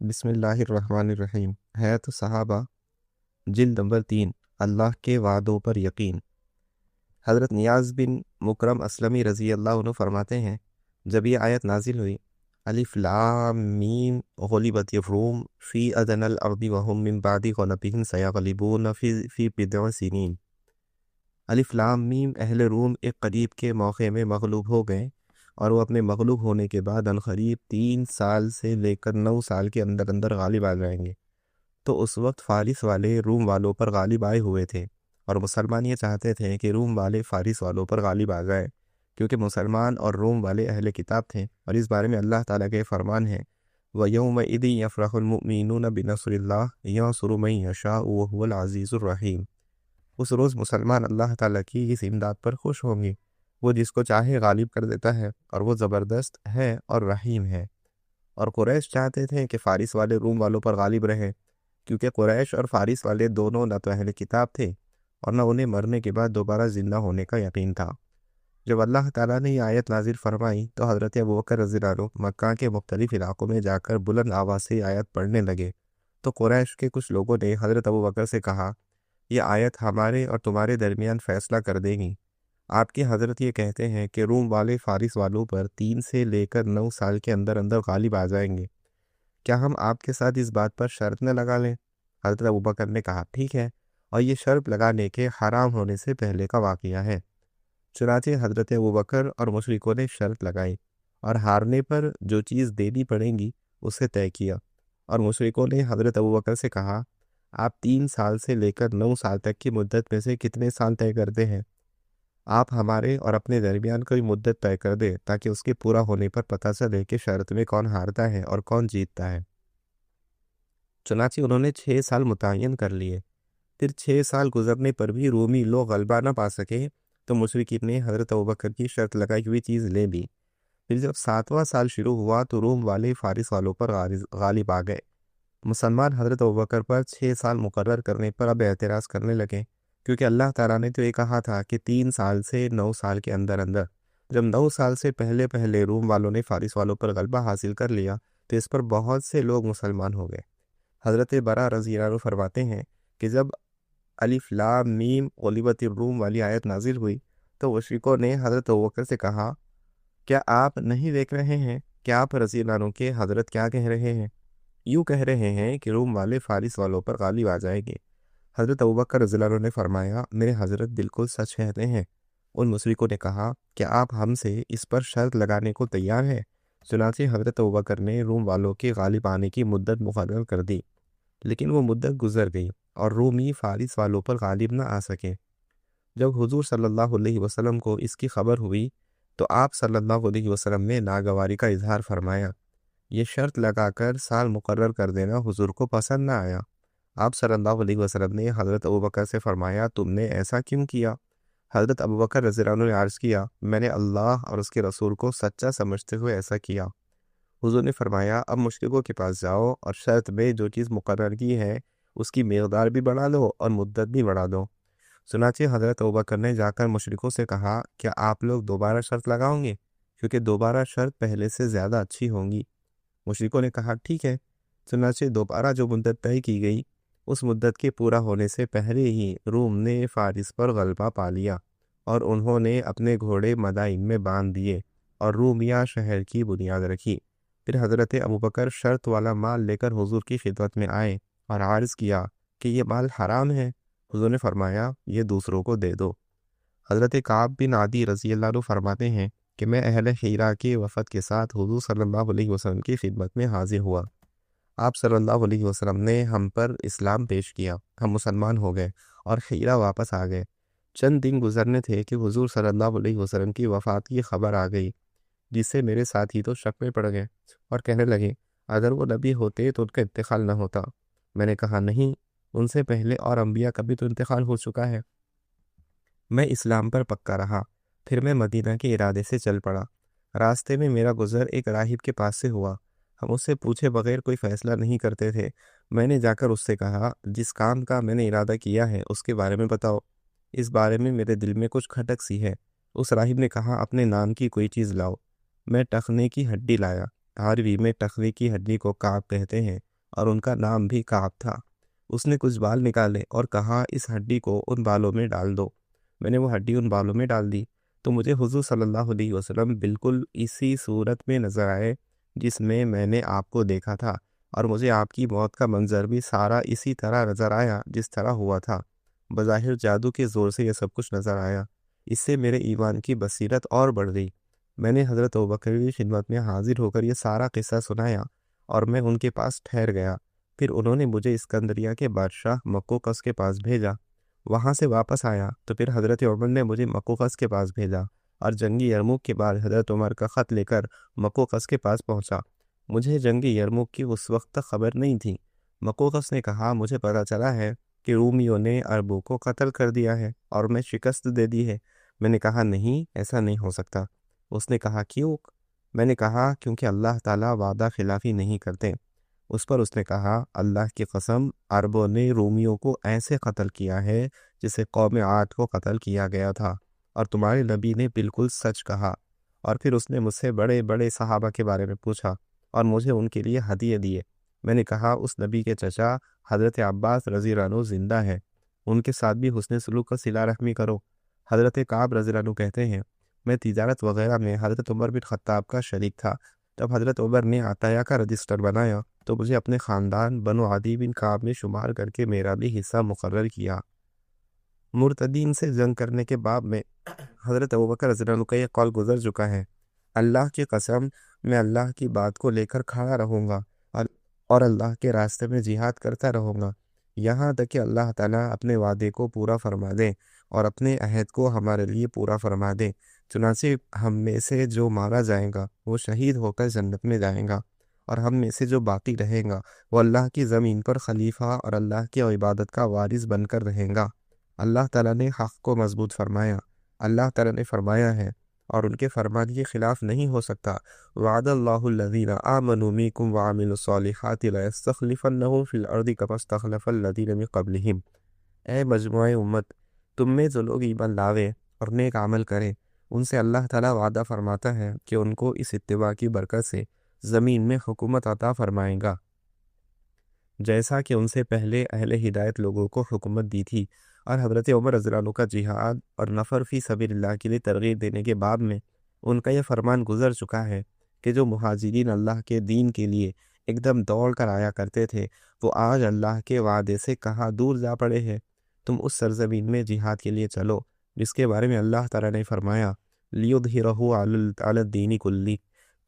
بسم اللہ الرحمن الرحیم۔ حیات صحابہ، جلد نمبر 3، اللہ کے وعدوں پر یقین۔ حضرت نیاز بن مکرم اسلمی رضی اللہ عنہ فرماتے ہیں، جب یہ آیت نازل ہوئی، الف لام میم غلبت الروم فی ادنی الارض وهم من بعد غلبهم سیغلبون فی بضع سنین۔ الف لام میم، اہل روم ایک قریب کے موقع میں مغلوب ہو گئے اور وہ اپنے مغلوب ہونے کے بعد عنقریب 3 سال سے لے کر 9 سال کے اندر اندر غالب آ جائیں گے۔ تو اس وقت فارس والے روم والوں پر غالب آئے ہوئے تھے، اور مسلمان یہ چاہتے تھے کہ روم والے فارس والوں پر غالب آ جائے، کیونکہ مسلمان اور روم والے اہل کتاب تھے، اور اس بارے میں اللہ تعالیٰ کے فرمان ہے، وَيَوْمَئِذٍ يَفْرَحُ الْمُؤْمِنُونَ بِنَصْرِ اللَّهِ يَنْصُرُ مَن يَشَاءُ وَهُوَ الْعَزِيزُ الرَّحِيمُ۔ اس روز مسلمان اللہ تعالیٰ کی اس امداد پر خوش ہوں گے، وہ جس کو چاہے غالب کر دیتا ہے، اور وہ زبردست ہے اور رحیم ہے۔ اور قریش چاہتے تھے کہ فارس والے روم والوں پر غالب رہے، کیونکہ قریش اور فارس والے دونوں نہ تو اہل کتاب تھے اور نہ انہیں مرنے کے بعد دوبارہ زندہ ہونے کا یقین تھا۔ جب اللہ تعالیٰ نے یہ آیت نازل فرمائی تو حضرت ابوبکر رضی اللہ عنہ مکہ کے مختلف علاقوں میں جا کر بلند آواز سے آیت پڑھنے لگے، تو قریش کے کچھ لوگوں نے حضرت ابوبکر سے کہا، یہ آیت ہمارے اور تمہارے درمیان فیصلہ کر دے گی۔ آپ کی حضرت یہ کہتے ہیں کہ روم والے فارس والوں پر 3 سے لے کر 9 سال کے اندر اندر غالب آ جائیں گے، کیا ہم آپ کے ساتھ اس بات پر شرط نہ لگا لیں؟ حضرت ابوبکر نے کہا، ٹھیک ہے، اور یہ شرط لگانے کے حرام ہونے سے پہلے کا واقعہ ہے۔ چنانچہ حضرت ابوبکر اور مشرکوں نے شرط لگائی، اور ہارنے پر جو چیز دینی پڑے گی اسے طے کیا، اور مشرکوں نے حضرت ابوبکر سے کہا، آپ 3 سال سے لے کر 9 سال تک کی مدت میں سے کتنے سال طے کرتے ہیں؟ آپ ہمارے اور اپنے درمیان کوئی مدت طے کر دیں تاکہ اس کے پورا ہونے پر پتہ چلے کہ شرط میں کون ہارتا ہے اور کون جیتتا ہے۔ چنانچہ انہوں نے 6 سال متعین کر لیے۔ پھر 6 سال گزرنے پر بھی رومی لوگ غلبہ نہ پا سکے تو مشرکین نے حضرت ابوبکر کی شرط لگائی ہوئی چیز لے لی۔ پھر جب 7واں سال شروع ہوا تو روم والے فارس والوں پر غالب آ گئے۔ مسلمان حضرت ابوبکر پر 6 سال مقرر کرنے پر اب اعتراض کرنے لگے، کیونکہ اللہ تعالیٰ نے تو یہ کہا تھا کہ 3 سال سے 9 سال کے اندر اندر۔ جب 9 سال سے پہلے روم والوں نے فارس والوں پر غلبہ حاصل کر لیا تو اس پر بہت سے لوگ مسلمان ہو گئے۔ حضرت برا رضی اللہ عنہ فرماتے ہیں کہ جب الف لام میم غلبت الروم والی آیت نازل ہوئی تو مشرکوں نے حضرت ابوبکر سے کہا، کیا آپ نہیں دیکھ رہے ہیں کہ آپ رضی اللہ عنہ کے حضرت کیا کہہ رہے ہیں؟ یوں کہہ رہے ہیں کہ روم والے فارس والوں پر غالب آ جائیں گے۔ حضرت ابوبکر رضی اللہ عنہ نے فرمایا، میرے حضرت بالکل سچ کہتے ہیں۔ ان مشرکوں نے کہا، کیا آپ ہم سے اس پر شرط لگانے کو تیار ہیں؟ چنانچہ حضرت ابوبکر نے روم والوں کے غالب آنے کی مدت مقرر کر دی، لیکن وہ مدت گزر گئی اور رومی فارس والوں پر غالب نہ آ سکے۔ جب حضور صلی اللہ علیہ وسلم کو اس کی خبر ہوئی تو آپ صلی اللہ علیہ وسلم نے ناگواری کا اظہار فرمایا۔ یہ شرط لگا کر سال مقرر کر دینا حضور کو پسند نہ آیا۔ آپ صلی اللہ علیہ وسلم نے حضرت ابوبکر سے فرمایا، تم نے ایسا کیوں کیا؟ حضرت ابوبکر رضی اللہ عنہ نے عرض کیا، میں نے اللہ اور اس کے رسول کو سچا سمجھتے ہوئے ایسا کیا۔ حضور نے فرمایا، اب مشرکوں کے پاس جاؤ اور شرط میں جو چیز مقرر کی ہے اس کی مقدار بھی بڑھا دو اور مدت بھی بڑھا دو۔ چنانچہ حضرت ابوبکر نے جا کر مشرکوں سے کہا، کیا آپ لوگ دوبارہ شرط لگاؤ گے؟ کیونکہ دوبارہ شرط پہلے سے زیادہ اچھی ہوں گی۔ مشرکوں نے کہا، ٹھیک ہے۔ چنانچہ دوبارہ جو مدت طے کی گئی، اس مدت کے پورا ہونے سے پہلے ہی روم نے فارس پر غلبہ پا لیا، اور انہوں نے اپنے گھوڑے مدائن میں باندھ دیے اور رومیہ شہر کی بنیاد رکھی۔ پھر حضرت ابوبکر شرط والا مال لے کر حضور کی خدمت میں آئے اور عرض کیا کہ یہ مال حرام ہے۔ حضور نے فرمایا، یہ دوسروں کو دے دو۔ حضرت کعب بن عدی رضی اللہ عنہ فرماتے ہیں کہ میں اہل حیرہ کے وفد کے ساتھ حضور صلی اللہ علیہ وسلم کی خدمت میں حاضر ہوا۔ آپ صلی اللہ علیہ وسلم نے ہم پر اسلام پیش کیا، ہم مسلمان ہو گئے اور حیرہ واپس آ گئے۔ چند دن گزرنے تھے کہ حضور صلی اللہ علیہ وسلم کی وفات کی خبر آ گئی، جس سے میرے ساتھی تو شک میں پڑ گئے اور کہنے لگے، اگر وہ نبی ہوتے تو ان کا انتقال نہ ہوتا۔ میں نے کہا، نہیں، ان سے پہلے اور انبیاء کا بھی تو انتقال ہو چکا ہے۔ میں اسلام پر پکا رہا، پھر میں مدینہ کے ارادے سے چل پڑا۔ راستے میں میرا گزر ایک راہب کے پاس سے ہوا۔ ہم اس سے پوچھے بغیر کوئی فیصلہ نہیں کرتے تھے۔ میں نے جا کر اس سے کہا، جس کام کا میں نے ارادہ کیا ہے اس کے بارے میں بتاؤ، اس بارے میں میرے دل میں کچھ کھٹک سی ہے۔ اس راہب نے کہا، اپنے نام کی کوئی چیز لاؤ۔ میں ٹخنے کی ہڈی لایا۔ عربی میں ٹخنے کی ہڈی کو کعب کہتے ہیں۔ اور ان کا نام بھی کعب تھا۔ اس نے کچھ بال نکالے اور کہا اس ہڈی کو ان بالوں میں ڈال دو۔ میں نے وہ ہڈی ان بالوں میں ڈال دی تو مجھے حضور صلی اللہ علیہ وسلم بالکل اسی صورت میں نظر آئے جس میں نے آپ کو دیکھا تھا، اور مجھے آپ کی موت کا منظر بھی سارا اسی طرح نظر آیا جس طرح ہوا تھا۔ بظاہر جادو کے زور سے یہ سب کچھ نظر آیا۔ اس سے میرے ایمان کی بصیرت اور بڑھ گئی۔ میں نے حضرت ابوبکر کی خدمت میں حاضر ہو کر یہ سارا قصہ سنایا اور میں ان کے پاس ٹھہر گیا۔ پھر انہوں نے مجھے اسکندریہ کے بادشاہ مقوقس کے پاس بھیجا۔ وہاں سے واپس آیا تو پھر حضرت عمر نے مجھے مقوقس کے پاس بھیجا، اور جنگی یرموک کے بعد حضرت عمر کا خط لے کر مقوقس کے پاس پہنچا۔ مجھے جنگی یرموک کی اس وقت تک خبر نہیں تھی۔ مقوقس نے کہا مجھے پتہ چلا ہے کہ رومیوں نے عربوں کو قتل کر دیا ہے اور میں شکست دے دی ہے۔ میں نے کہا نہیں، ایسا نہیں ہو سکتا۔ اس نے کہا کیوں؟ میں نے کہا کیونکہ اللہ تعالیٰ وعدہ خلافی نہیں کرتے۔ اس پر اس نے کہا اللہ کی قسم، عربوں نے رومیوں کو ایسے قتل کیا ہے جسے قوم عاد کو قتل کیا گیا تھا، اور تمہارے نبی نے بالکل سچ کہا۔ اور پھر اس نے مجھ سے بڑے بڑے صحابہ کے بارے میں پوچھا اور مجھے ان کے لیے ہدیے دیے۔ میں نے کہا اس نبی کے چچا حضرت عباس رضی اللہ عنہ زندہ ہے، ان کے ساتھ بھی حسن سلوک کا صلہ رحمی کرو۔ حضرت کعب رضی اللہ عنہ کہتے ہیں میں تجارت وغیرہ میں حضرت عمر بن خطاب کا شریک تھا۔ جب حضرت عمر نے عطیہ کا رجسٹر بنایا تو مجھے اپنے خاندان بنو عدی بن کعب میں شمار کر کے میرا بھی حصہ مقرر کیا۔ مرتدین سے جنگ کرنے کے باب میں حضرت ابوبکر رضی اللہ عنہ کا یہ قول گزر چکا ہے۔ اللہ کی قسم، میں اللہ کی بات کو لے کر کھڑا رہوں گا اور اللہ کے راستے میں جہاد کرتا رہوں گا، یہاں تک کہ اللہ تعالیٰ اپنے وعدے کو پورا فرما دے اور اپنے عہد کو ہمارے لیے پورا فرما دے۔ چنانچہ ہم میں سے جو مارا جائے گا وہ شہید ہو کر جنت میں جائے گا، اور ہم میں سے جو باقی رہے گا وہ اللہ کی زمین پر خلیفہ اور اللہ کی عبادت کا وارث بن کر رہے گا۔ اللہ تعالیٰ نے حق کو مضبوط فرمایا۔ اللہ تعالیٰ نے فرمایا ہے اور ان کے فرمان کے خلاف نہیں ہو سکتا، وعد اللہ الذین آمنوا منکم وعملوا الصالحات لیستخلفنہم فی الارض کما استخلف الذین من قبلہم۔ اے مجموعہ امت، تم میں جو لوگ ایمان لاوے اور نیک عمل کریں، ان سے اللہ تعالیٰ وعدہ فرماتا ہے کہ ان کو اس اتباع کی برکت سے زمین میں حکومت عطا فرمائے گا، جیسا کہ ان سے پہلے اہل ہدایت لوگوں کو حکومت دی تھی۔ اور حضرت عمر رضی اللہ عنہ کا جہاد اور نفر فی سبیل اللہ کے لیے ترغیب دینے کے باب میں ان کا یہ فرمان گزر چکا ہے کہ جو مہاجرین اللہ کے دین کے لیے ایک دم دوڑ کر آیا کرتے تھے، وہ آج اللہ کے وعدے سے کہاں دور جا پڑے ہیں۔ تم اس سرزمین میں جہاد کے لیے چلو جس کے بارے میں اللہ تعالیٰ نے فرمایا لیظہرہ علی الدین کلہ،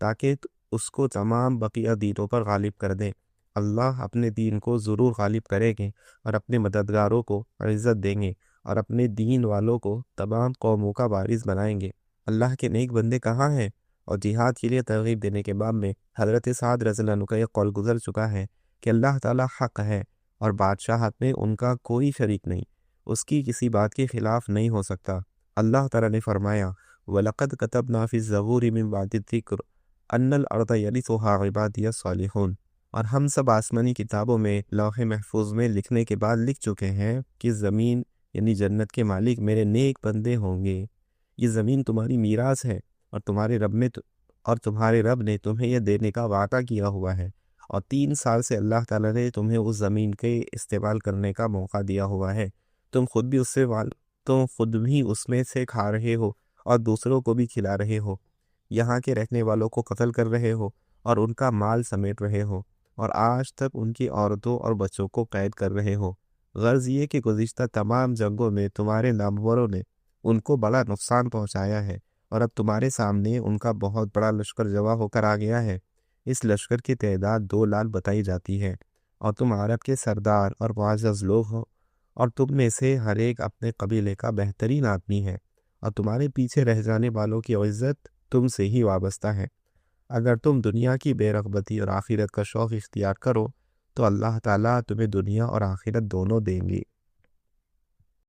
تاکہ اس کو تمام بقیہ دینوں پر غالب کر دے۔ اللہ اپنے دین کو ضرور غالب کریں گے اور اپنے مددگاروں کو عزت دیں گے اور اپنے دین والوں کو تمام قوموں کا وارث بنائیں گے۔ اللہ کے نیک بندے کہاں ہیں؟ اور جہاد کے لیے ترغیب دینے کے باب میں حضرت سعد رضی اللہ عنہ کا یہ قول گزر چکا ہے کہ اللہ تعالیٰ حق ہے اور بادشاہت میں ان کا کوئی شریک نہیں، اس کی کسی بات کے خلاف نہیں ہو سکتا۔ اللہ تعالیٰ نے فرمایا وَلَقَدْ كَتَبْنَا فِي الزَّبُورِ مِن بَعْدِ الذِّكْرِ أَنَّ الْأَرْضَ يَرِثُهَا عِبَادِيَ الصَّالِحُونَ، اور ہم سب آسمانی کتابوں میں لوح محفوظ میں لکھنے کے بعد لکھ چکے ہیں کہ زمین یعنی جنت کے مالک میرے نیک بندے ہوں گے۔ یہ زمین تمہاری میراث ہے اور تمہارے رب نے تمہیں یہ دینے کا وعدہ کیا ہوا ہے، اور 3 سال سے اللہ تعالیٰ نے تمہیں اس زمین کے استعمال کرنے کا موقع دیا ہوا ہے۔ تم خود بھی اس میں سے کھا رہے ہو اور دوسروں کو بھی کھلا رہے ہو، یہاں کے رہنے والوں کو قتل کر رہے ہو اور ان کا مال سمیٹ رہے ہو، اور آج تک ان کی عورتوں اور بچوں کو قید کر رہے ہو۔ غرض یہ کہ گزشتہ تمام جنگوں میں تمہارے ناموروں نے ان کو بڑا نقصان پہنچایا ہے، اور اب تمہارے سامنے ان کا بہت بڑا لشکر جمع ہو کر آ گیا ہے۔ اس لشکر کی تعداد 2 لاکھ بتائی جاتی ہے، اور تم عرب کے سردار اور معزز لوگ ہو، اور تم میں سے ہر ایک اپنے قبیلے کا بہترین آدمی ہے، اور تمہارے پیچھے رہ جانے والوں کی عزت تم سے ہی وابستہ ہے۔ اگر تم دنیا کی بے رغبتی اور آخرت کا شوق اختیار کرو تو اللہ تعالیٰ تمہیں دنیا اور آخرت دونوں دیں گے۔